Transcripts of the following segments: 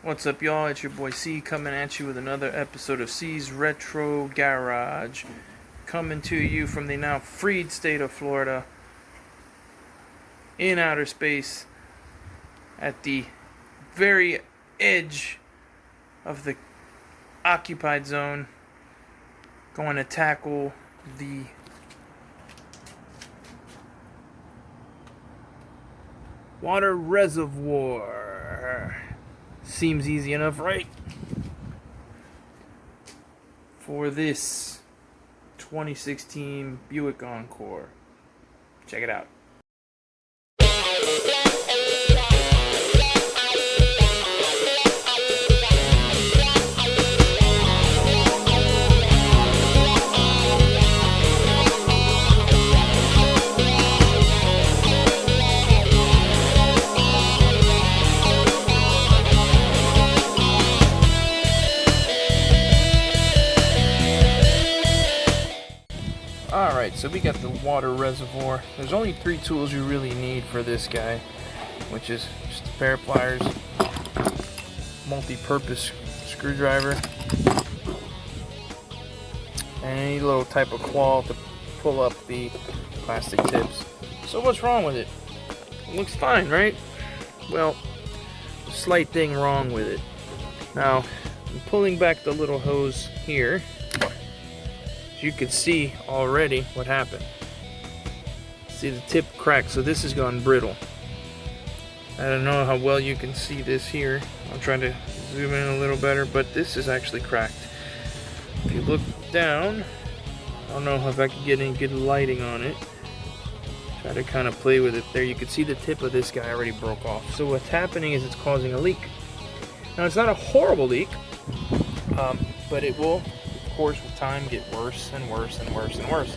What's up, y'all? It's your boy C coming at you with another episode of C's Retro Garage. Coming to you from the now freed state of Florida, in outer space, at the very edge of the occupied zone, going to tackle the water reservoir. Seems easy enough, right? For this 2016 Buick Encore. Check it out. Alright, so we got the water reservoir. There's only 3 tools you really need for this guy, which is just a pair of pliers, multi-purpose screwdriver, and any little type of claw to pull up the plastic tips. So what's wrong with it? It looks fine, right? Well, a slight thing wrong with it. Now, I'm pulling back the little hose here. You can see already what happened. See the tip cracked, so this has gone brittle. I don't know how well you can see this here. I'll try to zoom in a little better, but this is actually cracked. If you look down, I don't know if I can get any good lighting on it. Try to kind of play with it there. You can see the tip of this guy already broke off. So what's happening is it's causing a leak. Now it's not a horrible leak, but it will, of course, with time get worse and worse and worse and worse.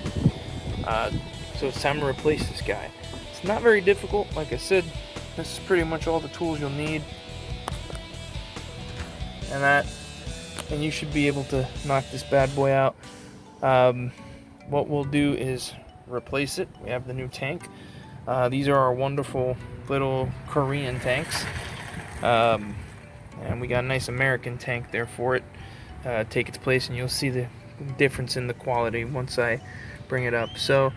So it's time to replace this guy. It's not very difficult. Like I said, this is pretty much all the tools you'll need, and you should be able to knock this bad boy out. What we'll do is replace it. We have the new tank. These are our wonderful little Korean tanks, and we got a nice American tank there for it. Take its place, and you'll see the difference in the quality once I bring it up. So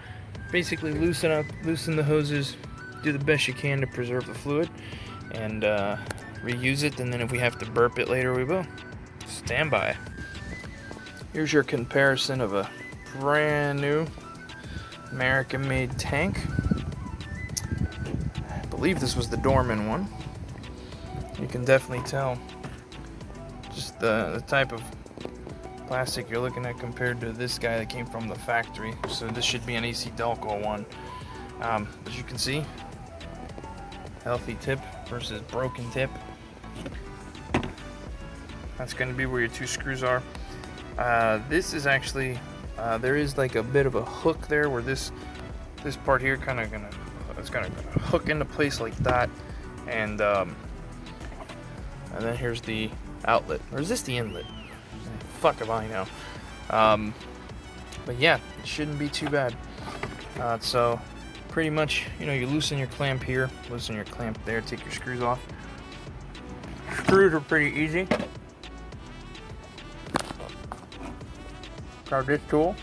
basically loosen the hoses, do the best you can to preserve the fluid, and reuse it, and then if we have to burp it later, we will. Stand by. Here's your comparison of a brand new American made tank. I believe this was the Dorman one. You can definitely tell just the type of plastic you're looking at compared to this guy that came from the factory. So this should be an AC Delco one. As you can see, healthy tip versus broken tip. That's going to be where your 2 screws are. This is actually there is like a bit of a hook there where this part here it's gonna hook into place like that, and then here's the outlet, or is this the inlet? Fuck if I know. But yeah, it shouldn't be too bad. So pretty much, you loosen your clamp here, loosen your clamp there, take your screws off. Screws are pretty easy. Grab this tool.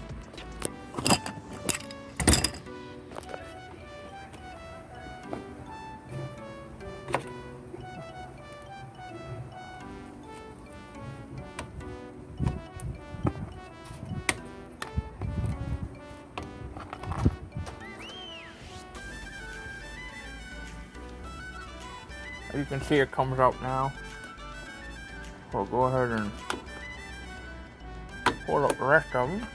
You can see it comes out now. We'll go ahead and pull up the rest of them.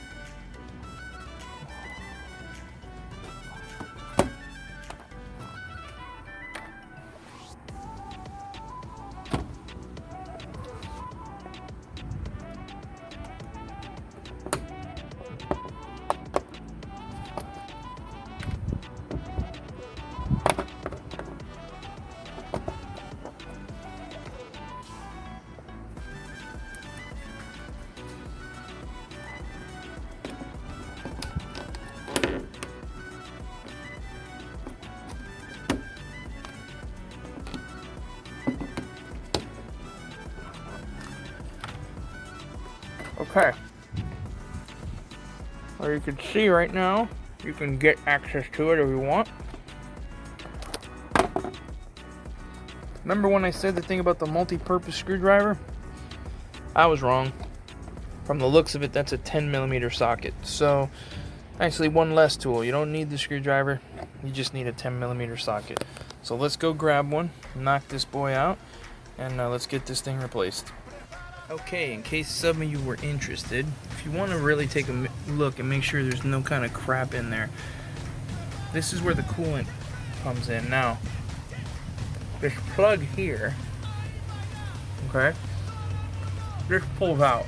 Okay. Well, you can see right now, you can get access to it if you want. Remember when I said the thing about the multi-purpose screwdriver? I was wrong. From the looks of it, that's a 10mm socket. So, actually one less tool. You don't need the screwdriver, you just need a 10mm socket. So let's go grab one, knock this boy out, and let's get this thing replaced. Okay, in case some of you were interested, if you want to really take a look and make sure there's no kind of crap in there, this is where the coolant comes in. Now, this plug here, okay, this pulls out.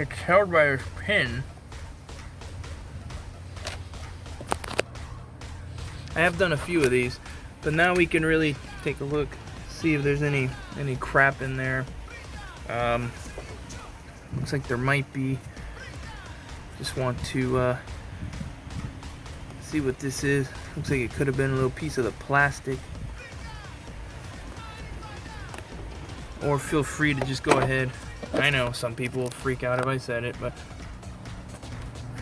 It's held by this pin. I have done a few of these, but now we can really take a look, see if there's any crap in there. Looks like there might be. Just want to see what this is. Looks like it could have been a little piece of the plastic. Or feel free to just go ahead. I know some people will freak out if I said it, but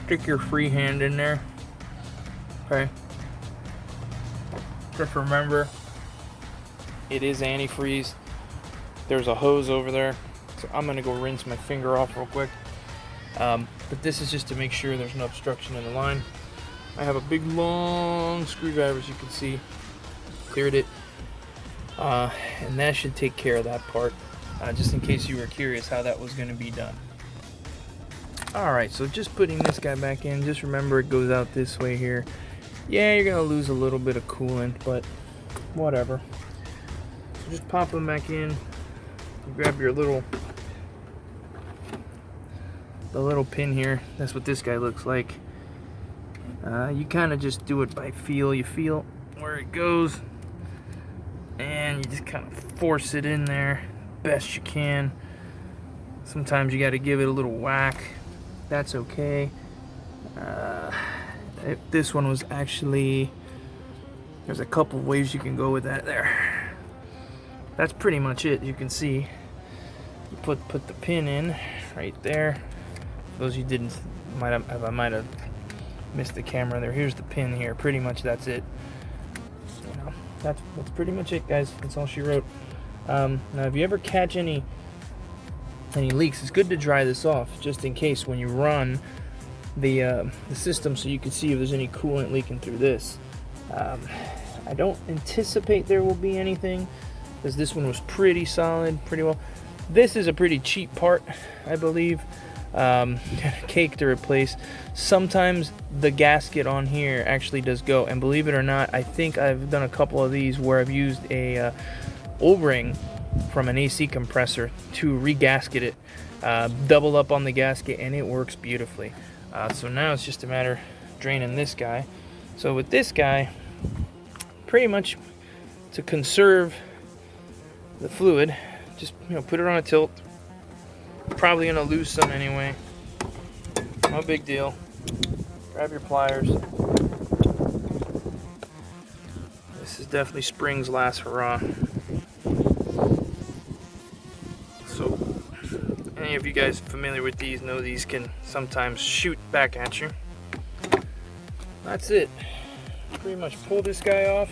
stick your free hand in there. Okay. Just remember, it is antifreeze. There's a hose over there, so I'm gonna go rinse my finger off real quick. But this is just to make sure there's no obstruction in the line. I have a big long screwdriver, as you can see. Cleared it, and that should take care of that part. Just in case you were curious how that was going to be done. Alright, so just putting this guy back in, just remember it goes out this way here. Yeah, you're going to lose a little bit of coolant, but whatever. So just pop them back in. You grab your the little pin here. That's what this guy looks like. You kind of just do it by feel. You feel where it goes, and you just kind of force it in there best you can. Sometimes you got to give it a little whack. That's okay. This one was actually, there's a couple ways you can go with that there. That's pretty much it. You can see you put the pin in right there. For those you didn't, I might have missed the camera there. Here's the pin here. Pretty much that's it. You know, that's pretty much it, guys. That's all she wrote. Now, if you ever catch any leaks, it's good to dry this off, just in case when you run the system, so you can see if there's any coolant leaking through this. I don't anticipate there will be anything, because this one was pretty solid, pretty well. This is a pretty cheap part, I believe. Cake to replace. Sometimes the gasket on here actually does go, and believe it or not, I think I've done a couple of these where I've used a O-ring from an AC compressor to re-gasket it, double up on the gasket, and it works beautifully. So now it's just a matter of draining this guy. So with this guy, pretty much to conserve the fluid, just put it on a tilt. Probably gonna lose some anyway. No big deal. Grab your pliers. This is definitely Spring's last hurrah. So, any of you guys familiar with these know these can sometimes shoot back at you. That's it. Pretty much pull this guy off.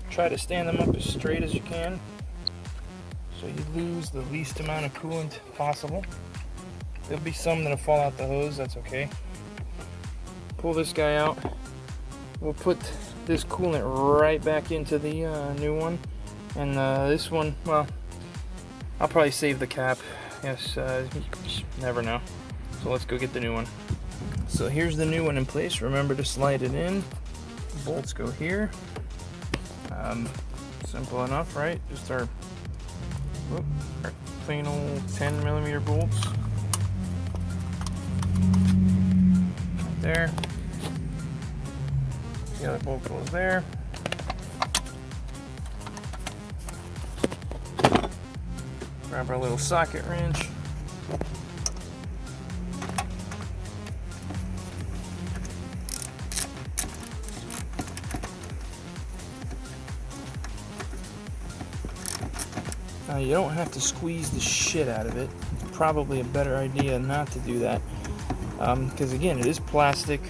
Try to stand them up as straight as you can, so you lose the least amount of coolant possible. There'll be some that'll fall out the hose, that's okay. Pull this guy out. We'll put this coolant right back into the new one. And this one, well, I'll probably save the cap. Yes, you never know. So let's go get the new one. So here's the new one in place. Remember to slide it in. The bolts go here. Simple enough, right? Just our plain old 10mm bolts. Right there. The other bolt goes there. Grab our little socket wrench. Now you don't have to squeeze the shit out of it. probably a better idea not to do that. Because again, it is plastic.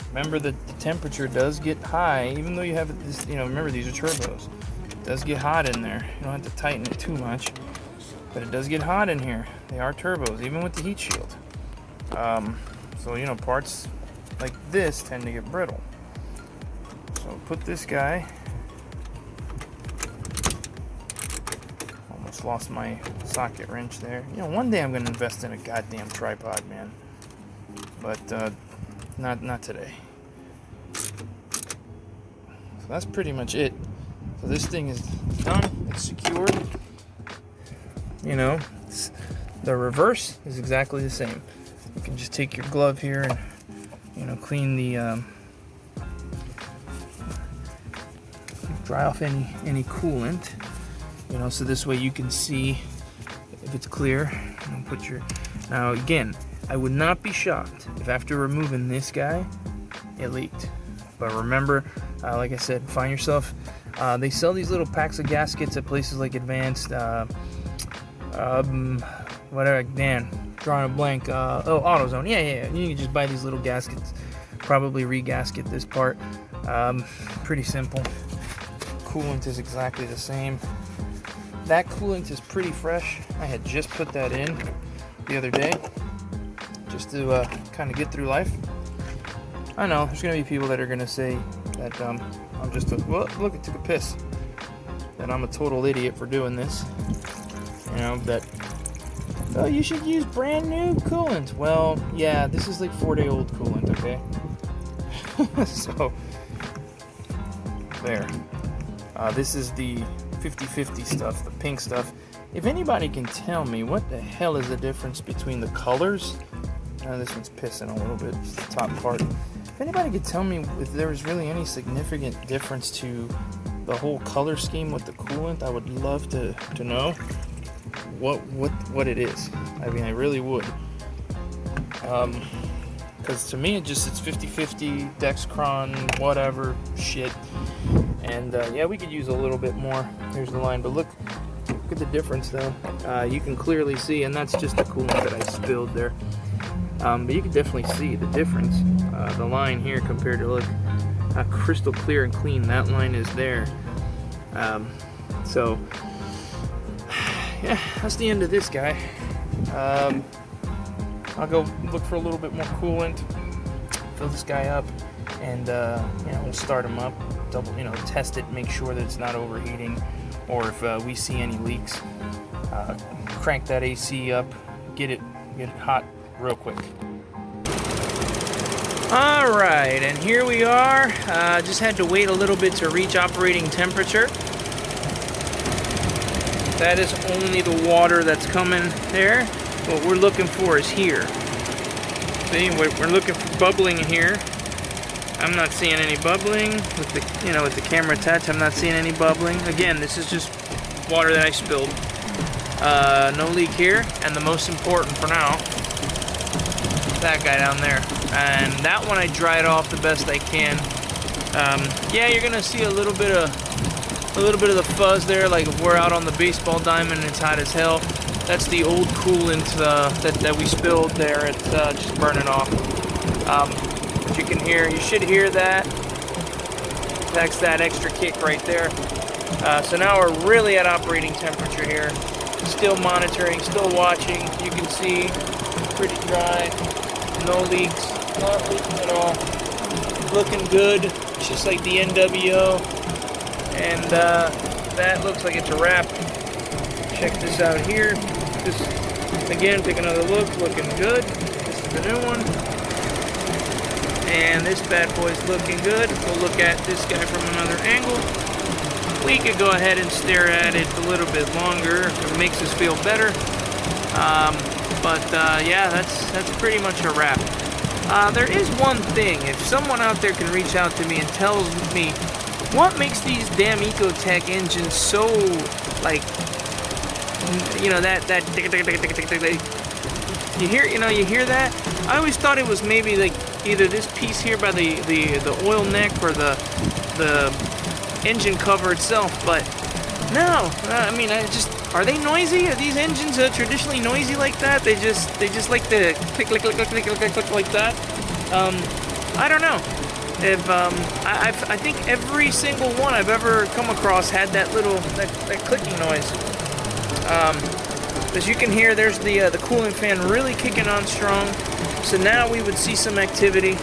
Remember that the temperature does get high, even though you have this, remember these are turbos. It does get hot in there. You don't have to tighten it too much, but it does get hot in here. They are turbos, even with the heat shield. So, parts like this tend to get brittle. So put this guy. Almost lost my socket wrench there. One day I'm gonna invest in a goddamn tripod, man. But not today. So that's pretty much it. So this thing is done. It's secured. The reverse is exactly the same. You can just take your glove here and clean the dry off any coolant. So this way you can see if it's clear. Now again, I would not be shocked if after removing this guy, it leaked. But remember, like I said, find yourself. They sell these little packs of gaskets at places like Advanced, whatever. Dan, drawing a blank. AutoZone. Yeah. You can just buy these little gaskets. Probably re-gasket this part. Pretty simple. Coolant is exactly the same. That coolant is pretty fresh. I had just put that in the other day, just to kind of get through life. I know there's gonna be people that are gonna say that I'm just look, it took a piss. That I'm a total idiot for doing this. That you should use brand new coolant. Well, yeah, this is like 4-day-old coolant, okay? So there. This is the 50/50 stuff, the pink stuff. If anybody can tell me what the hell is the difference between the colors, this one's pissing a little bit, it's the top part. If anybody could tell me if there was really any significant difference to the whole color scheme with the coolant, I would love to know what it is. I mean, I really would. Because to me, it's 50/50, Dexcron, whatever, shit. And yeah, we could use a little bit more. Here's the line, but look at the difference though. You can clearly see, and that's just the coolant that I spilled there. But you can definitely see the difference. The line here compared to, look how crystal clear and clean that line is there. So yeah, that's the end of this guy. I'll go look for a little bit more coolant, fill this guy up, and we'll start him up, test it, make sure that it's not overheating, or if we see any leaks, crank that AC up, get it hot real quick. All right, and here we are. Just had to wait a little bit to reach operating temperature. That is only the water that's coming there. What we're looking for is here. See, we're looking for bubbling here. I'm not seeing any bubbling with the camera attached. I'm not seeing any bubbling. Again, this is just water that I spilled. No leak here, and the most important for now, that guy down there. And that one I dried off the best I can. Yeah, you're gonna see a little bit of the fuzz there, like if we're out on the baseball diamond and it's hot as hell. That's the old coolant that we spilled there. It's just burning off. But you can hear, you should hear that. That's that extra kick right there. So now we're really at operating temperature here. Still monitoring, still watching. You can see pretty dry, no leaks, not leaking at all. Looking good, just like the NWO. And that looks like it's a wrap. Check this out here. This, again, take another look, looking good. This is the new one. And this bad boy's looking good. We'll look at this guy from another angle. We could go ahead and stare at it a little bit longer if it makes us feel better. Yeah, that's pretty much a wrap. There is one thing. If someone out there can reach out to me and tells me what makes these damn Ecotec engines so, like, that you hear that? I always thought it was maybe like either this piece here by the oil neck or the engine cover itself, but no, I mean, Are they noisy? Are these engines traditionally noisy like that? They just like to click, click, click, click, click, click, click like that. I don't know. If I think every single one I've ever come across had that little that clicking noise. As you can hear, there's the coolant fan really kicking on strong. So now we would see some activity.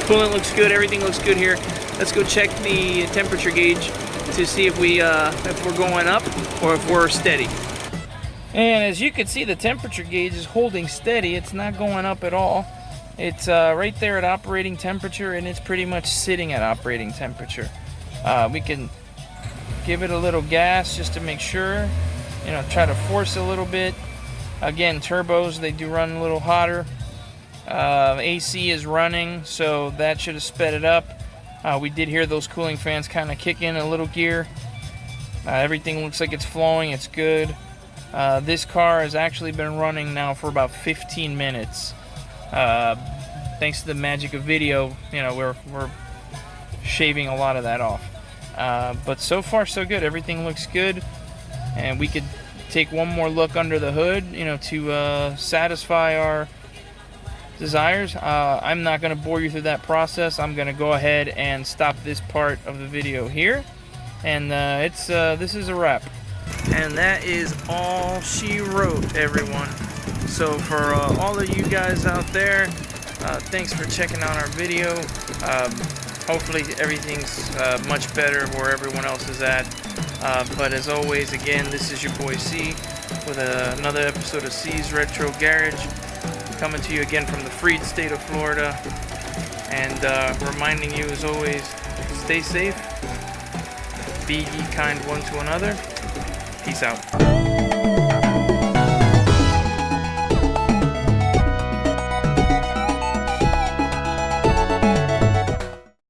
Coolant looks good. Everything looks good here. Let's go check the temperature gauge to see if we're going up or if we're steady. And as you can see, the temperature gauge is holding steady. It's not going up at all. It's right there at operating temperature, and it's pretty much sitting at operating temperature. We can give it a little gas just to make sure, you know, try to force a little bit. Again, turbos, they do run a little hotter. AC is running, so that should have sped it up. We did hear those cooling fans kind of kick in a little gear. Everything looks like it's flowing, it's good. This car has actually been running now for about 15 minutes. Thanks to the magic of video, you know, we're shaving a lot of that off. But so far so good. Everything looks good, and we could take one more look under the hood, you know, to satisfy our desires. I'm not going to bore you through that process. I'm going to go ahead and stop this part of the video here, and this is a wrap. And that is all she wrote, everyone. So for all of you guys out there, thanks for checking out our video. Hopefully everything's much better where everyone else is at. But as always, again, this is your boy C with another episode of C's Retro Garage, coming to you again from the freed state of Florida, and reminding you as always, stay safe, be ye kind one to another. Peace out.